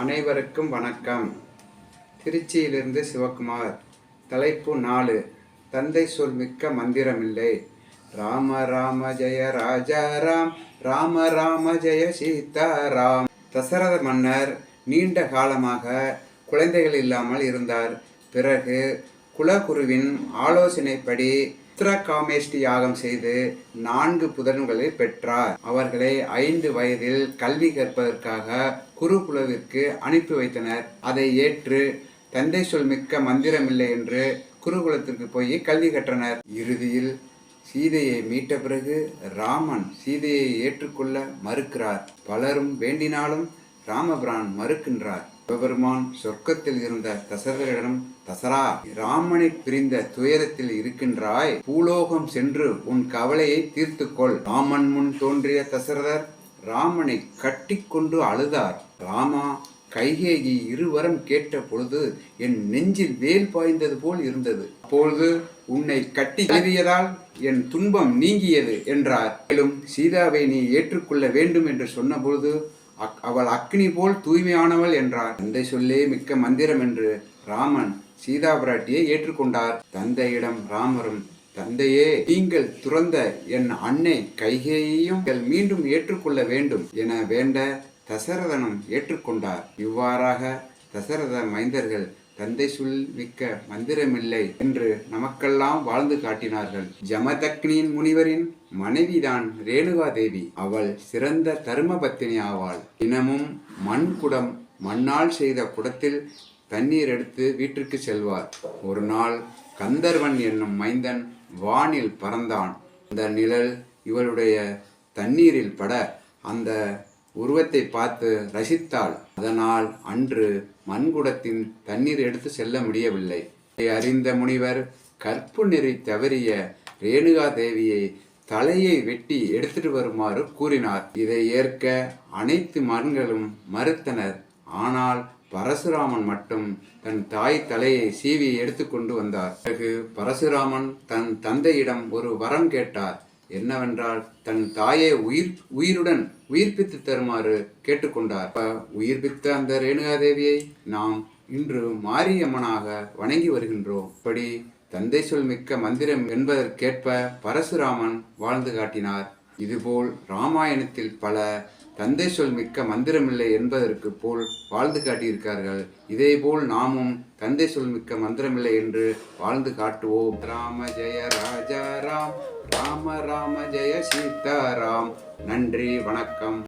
அனைவருக்கும் வணக்கம். திருச்சியிலிருந்து சிவகுமார். தலைப்பு 4. தந்தை சொல் மிக்க மந்திரமில்லை. ராம ராம ஜெய ராஜா ராம், ராம ராம ஜெய சீதாராம். தசரத மன்னர் நீண்ட காலமாக குழந்தைகள் இல்லாமல் இருந்தார். பிறகு குலகுருவின் ஆலோசனைப்படி உத்தரகாமேஷ்டி யாகம் செய்து 4 புதன்களை பெற்றார். அவர்களை 5 வயதில் கல்வி கற்பதற்காக குருகுலவிற்கு அனுப்பி வைத்தனர். அதை ஏற்று தந்தை சொல் மிக்க மந்திரமில்லை என்று குருகுலத்திற்கு போய் கல்வி கற்றனர். இறுதியில் சீதையை மீட்ட பிறகு ராமன் சீதையை ஏற்றுக்கொள்ள மறுக்கிறார். பலரும் வேண்டினாலும் ராமபிரான் மறுக்கின்றார். சிவபெருமான் சொர்க்கத்தில் இருந்த தசரதரிடம், தசரா, ராமனை பிரிந்த துயரத்தில் இருக்கின்றாய், பூலோகம் சென்று உன் கவலையை தீர்த்துக்கொள். ராமன் முன் தோன்றிய தசரதர் ராமனை கட்டி கொண்டு அழுதார். ராமா, கைகேயி இருவரும் கேட்ட பொழுது என் நெஞ்சில் வேல் பாய்ந்தது போல் இருந்தது. அப்பொழுது உன்னை கட்டி எழுதியதால் என் துன்பம் நீங்கியது என்றார். மேலும் சீதாவை நீ ஏற்றுக்கொள்ள வேண்டும் என்று சொன்ன பொழுது அவள் அக்னி போல் தூய்மையானவள் என்றார். தந்தை சொல்லே மிக்க மந்திரம் என்று ராமன் சீதா பிராட்டியை ஏற்றுக்கொண்டார். தந்தையிடம் ராமரும், தந்தையே, நீங்கள் துறந்த என் அன்னை கைகேயையும் மீண்டும் ஏற்றுக்கொள்ள வேண்டும் என வேண்ட தசரதனும் ஏற்றுக்கொண்டார். இவ்வாறாக தசரத மைந்தர்கள் தந்தை சொல் மிக்க மந்திரமில்லை என்று நமக்கெல்லாம் வாழ்ந்து காட்டினார்கள். ஜமதக்னியின் முனிவரின் மனைவிதான் ரேணுகா தேவி. அவள் சிறந்த தர்மபத்தினி ஆவாள். தினமும் மண் குடம், மண்ணால் செய்த குடத்தில் தண்ணீர் எடுத்து வீட்டிற்கு செல்வார். ஒரு நாள் கந்தர்வன் என்னும் மைந்தன் வானில் பறந்தான். அந்த நிழல் இவளுடைய தண்ணீரில் பட அந்த உருவத்தை பார்த்து ரசித்தாள். அதனால் அன்று மண்குடத்தின் தண்ணீர் எடுத்து செல்ல முடியவில்லை. அறிந்த முனிவர் கற்பு நெறி தவறிய ரேணுகா தேவியை தலையை வெட்டி எடுத்துட்டு வருமாறு கூறினார். இதை ஏற்க அனைத்து மகன்களும் மறுத்தனர். ஆனால் பரசுராமன் மட்டும் தன் தாய் தலையை சீவி எடுத்துக்கொண்டு வந்தார். பிறகு பரசுராமன் தன் தந்தையிடம் ஒரு வரம் கேட்டார். என்னவென்றால் தன் தாயை உயிருடன் உயிர்ப்பித்து தருமாறு கேட்டுக்கொண்டார். உயிர்ப்பித்த அந்த ரேணுகாதேவியை நாம் இன்று மாரியம்மனாக வணங்கி வருகின்றோம். இப்படி தந்தை சொல் மிக்க மந்திரம் என்பதற்கேற்ப பரசுராமன் வாழ்ந்து காட்டினார். இதுபோல் ராமாயணத்தில் பல தந்தை சொல் மிக்க மந்திரமில்லை என்பதற்கு போல் வாழ்ந்து காட்டியிருக்கார்கள். இதேபோல் நாமும் தந்தை சொல் மிக்க மந்திரமில்லை என்று வாழ்ந்து காட்டுவோம். ராம ஜெய ராஜா ராம், ராம ராம ஜெய சீதாராம். நன்றி, வணக்கம்.